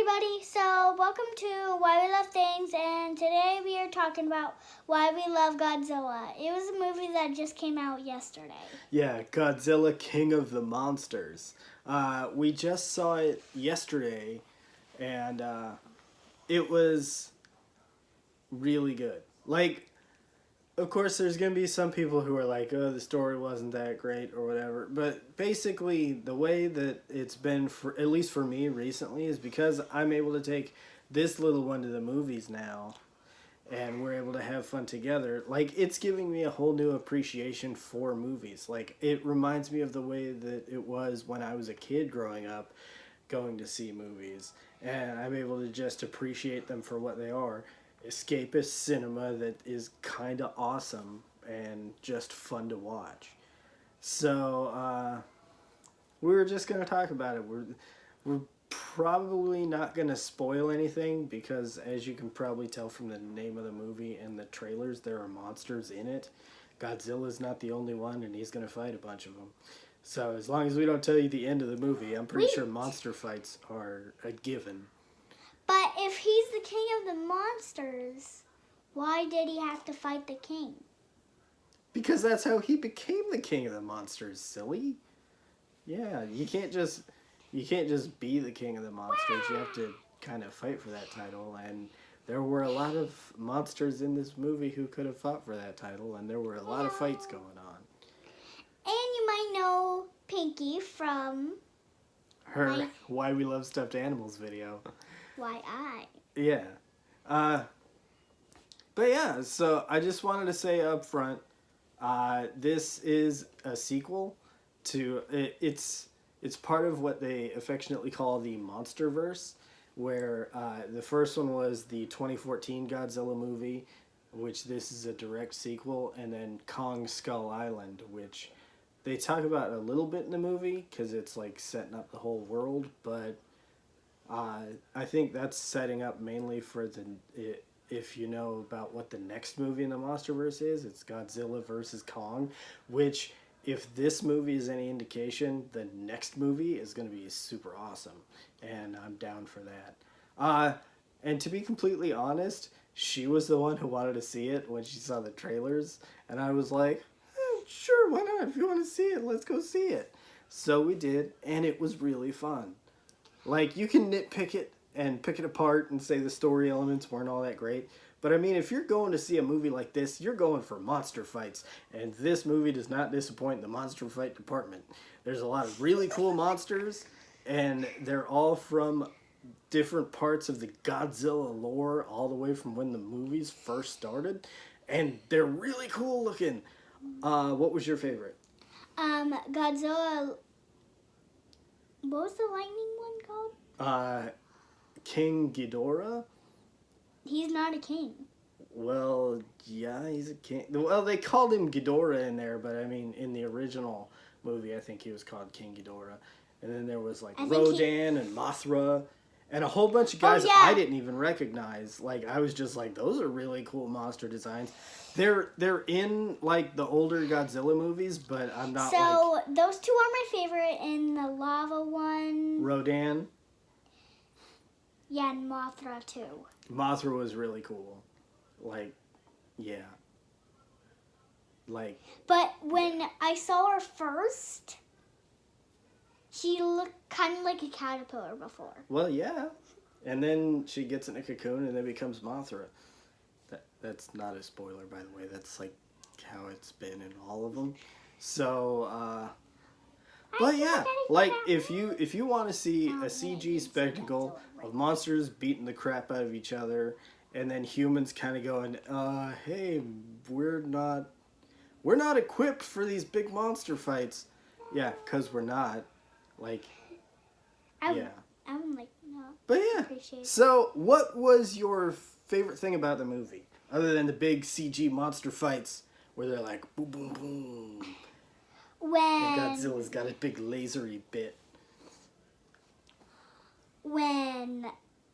everybody, so welcome to Why We Love Things, and today we are talking about why we love Godzilla. It was a movie that just came out yesterday. Yeah, Godzilla, King of the Monsters. We just saw it yesterday, and it was really good. Like, of course, there's going to be some people who are like, oh, the story wasn't that great or whatever. But basically, the way that it's been, for at least for me recently, is because I'm able to take this little one to the movies now. And we're able to have fun together. Like, it's giving me a whole new appreciation for movies. Like, it reminds me of the way that it was when I was a kid growing up, going to see movies. And I'm able to just appreciate them for what they are. Escapist cinema that is kind of awesome and just fun to watch. So, we were just going to talk about it. We're probably not going to spoil anything because, as you can probably tell from the name of the movie and the trailers, there are monsters in it. Godzilla's not the only one, and he's going to fight a bunch of them. So as long as we don't tell you the end of the movie, I'm pretty sure monster fights are a given. But if he's the king of the monsters, why did he have to fight the king? Because that's how he became the king of the monsters, silly. Yeah, you can't just be the king of the monsters. You have to kind of fight for that title, and there were a lot of monsters in this movie who could have fought for that title, and there were a lot of fights going on. And you might know Pinky from Her Why We Love Stuffed Animals video. Why I. Yeah. But yeah, so I just wanted to say up front, this is a sequel to it's part of what they affectionately call the Monsterverse, where the first one was the 2014 Godzilla movie, which this is a direct sequel, and then Kong Skull Island, which they talk about a little bit in the movie because it's like setting up the whole world, but I think that's setting up mainly for if you know about what the next movie in the Monsterverse is, it's Godzilla versus Kong, which, if this movie is any indication, the next movie is going to be super awesome, and I'm down for that. And to be completely honest, she was the one who wanted to see it when she saw the trailers, and I was like, sure, why not? If you want to see it, let's go see it. So we did, and it was really fun. Like, you can nitpick it and pick it apart and say the story elements weren't all that great. But I mean, if you're going to see a movie like this, you're going for monster fights. And this movie does not disappoint in the monster fight department. There's a lot of really cool monsters, and they're all from different parts of the Godzilla lore, all the way from when the movies first started. And they're really cool looking. What was your favorite? Godzilla. What was the lightning one called? King Ghidorah. He's not a king. Well, yeah, he's a king. Well, they called him Ghidorah in there, but I mean, in the original movie, I think he was called King Ghidorah. And then there was like Rodan and Mothra, and a whole bunch of guys I didn't even recognize. Like, I was just like, those are really cool monster designs. They're in like the older Godzilla movies, but I'm not. So those two are my favorite. In the lava one, Rodan. Yeah, and Mothra too. Mothra was really cool. Like, yeah. Like. But when I saw her first, she looked kind of like a caterpillar before. Well, yeah. And then she gets in a cocoon and then becomes Mothra. That's not a spoiler, by the way. That's like how it's been in all of them. So, but yeah, like if you want to see a CG spectacle of monsters beating the crap out of each other, and then humans kind of going, hey, we're not equipped for these big monster fights. Yeah, 'cause we're not. Like, yeah. I'm like, no. But yeah. So, what was your favorite thing about the movie, other than the big CG monster fights where they're like boom, boom, boom? And Godzilla's got a big lasery bit. When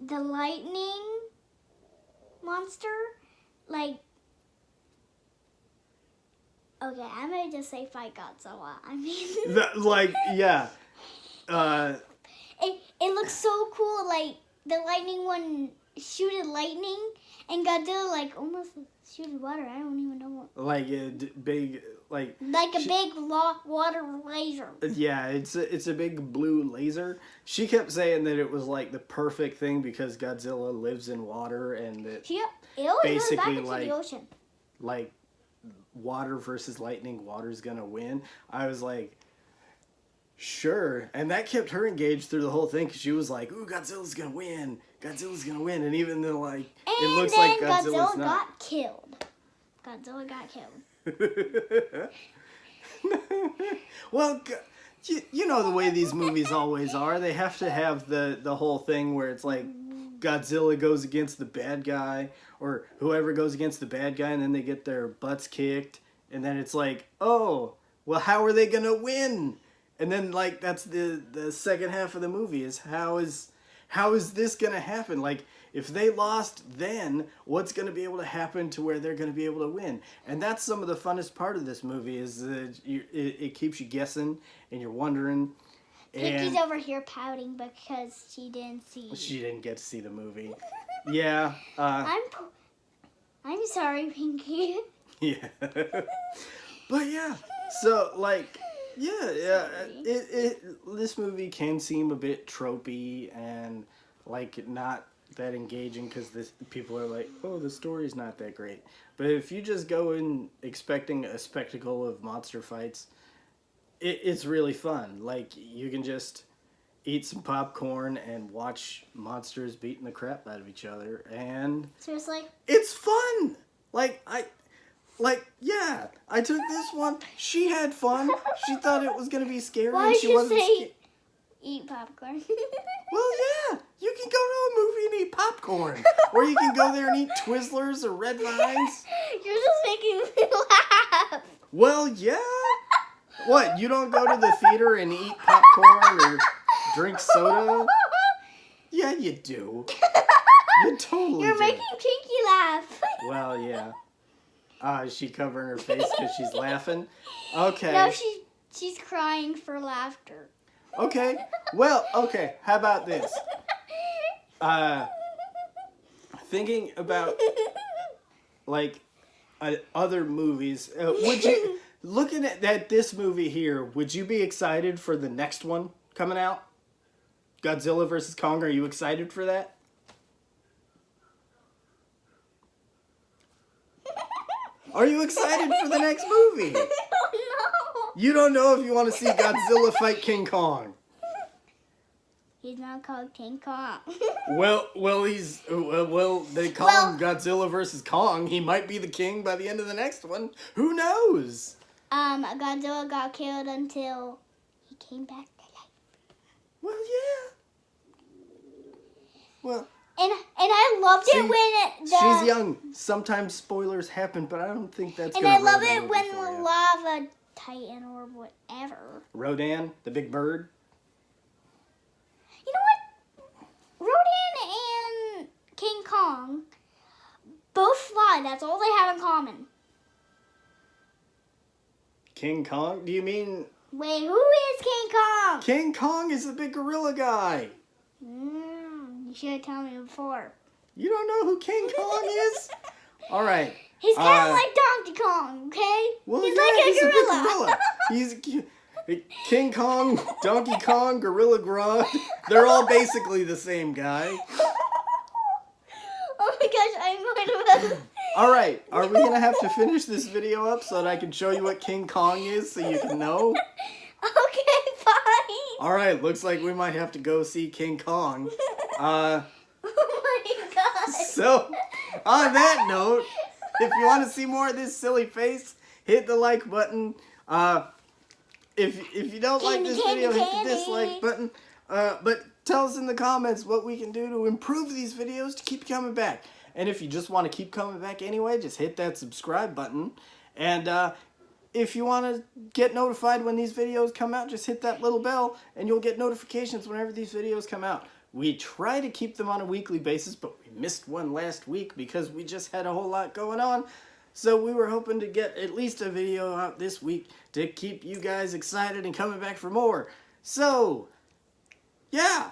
the lightning monster, like, okay, I'm gonna just say fight Godzilla. I mean, Like, yeah. it looks so cool. Like, the lightning one shooted lightning, and Godzilla like almost shooted water. I don't even know what. Like a big Like a big water laser. Yeah, it's a big blue laser. She kept saying that it was like the perfect thing because Godzilla lives in water and that It always basically goes back into like the ocean. like water versus lightning, water's gonna win. I was like, sure, and that kept her engaged through the whole thing because she was like, "Ooh, Godzilla's gonna win! Godzilla's gonna win!" And even though like it looks like Godzilla's Godzilla not. got killed. Godzilla got killed. Well, you know the way these movies always are. They have to have the whole thing where it's like Godzilla goes against the bad guy or whoever goes against the bad guy and then they get their butts kicked and then it's like, oh, well, how are they gonna win? And then like that's the second half of the movie is how is this gonna happen? Like if they lost then, what's going to be able to happen to where they're going to be able to win? And that's some of the funnest part of this movie is that it keeps you guessing and you're wondering. Pinky's over here pouting because she didn't see. She didn't get to see the movie. Yeah. I'm sorry, Pinky. Yeah. But yeah, so like, yeah. This movie can seem a bit tropey and like not that engaging because people are like, oh, the story's not that great. But if you just go in expecting a spectacle of monster fights, it's really fun. Like you can just eat some popcorn and watch monsters beating the crap out of each other, and Seriously, it's fun. Yeah, I took this one. She had fun. She thought it was gonna be scary. Why And did she you wasn't say eat popcorn? Well, yeah, you can go to a movie and eat popcorn, or you can go there and eat Twizzlers or Red Vines. You're just making me laugh. Well, yeah. What? You don't go to the theater and eat popcorn or drink soda? Yeah, you do. You totally You're do. making Pinky laugh. Well, yeah. Is she covering her face because she's laughing? Okay. No, she's crying for laughter. Okay. Well, okay. How about this? Thinking about like other movies, would you looking at this movie here? Would you be excited for the next one coming out? Godzilla versus Kong. Are you excited for that? Are you excited for the next movie? No. You don't know if you want to see Godzilla fight King Kong. He's not called King Kong. Well, they call him Godzilla versus Kong. He might be the king by the end of the next one. Who knows? Godzilla got killed until he came back to life. Well, yeah. Well, and I loved it when she's young. Sometimes spoilers happen, but I don't think that's. And I love it when the lava titan or whatever. Rodan, the big bird. You know what? Rodan and King Kong both fly. That's all they have in common. King Kong? Do you mean? Wait, who is King Kong? King Kong is the big gorilla guy. You should have told me before. You don't know who King Kong is? All right. He's kind of like Donkey Kong, okay? Well, he's yeah, like he's a gorilla. big gorilla. He's King Kong, Donkey Kong, Gorilla Grodd. They're all basically the same guy. Oh my gosh, I'm going to... All right, are we going to have to finish this video up so that I can show you what King Kong is so you can know? Okay, fine. All right, looks like we might have to go see King Kong. Oh my god. So, on that note, if you want to see more of this silly face, hit the like button. If you don't like this video, hit the dislike button. But tell us in the comments what we can do to improve these videos to keep coming back. And if you just want to keep coming back anyway, just hit that subscribe button. And if you want to get notified when these videos come out, just hit that little bell and you'll get notifications whenever these videos come out. We try to keep them on a weekly basis, but we missed one last week because we just had a whole lot going on. So we were hoping to get at least a video out this week to keep you guys excited and coming back for more. So, yeah.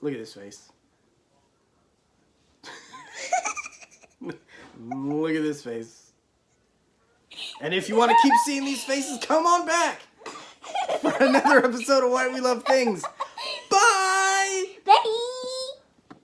Look at this face. Look at this face. And if you want to keep seeing these faces, come on back for another episode of Why We Love Things.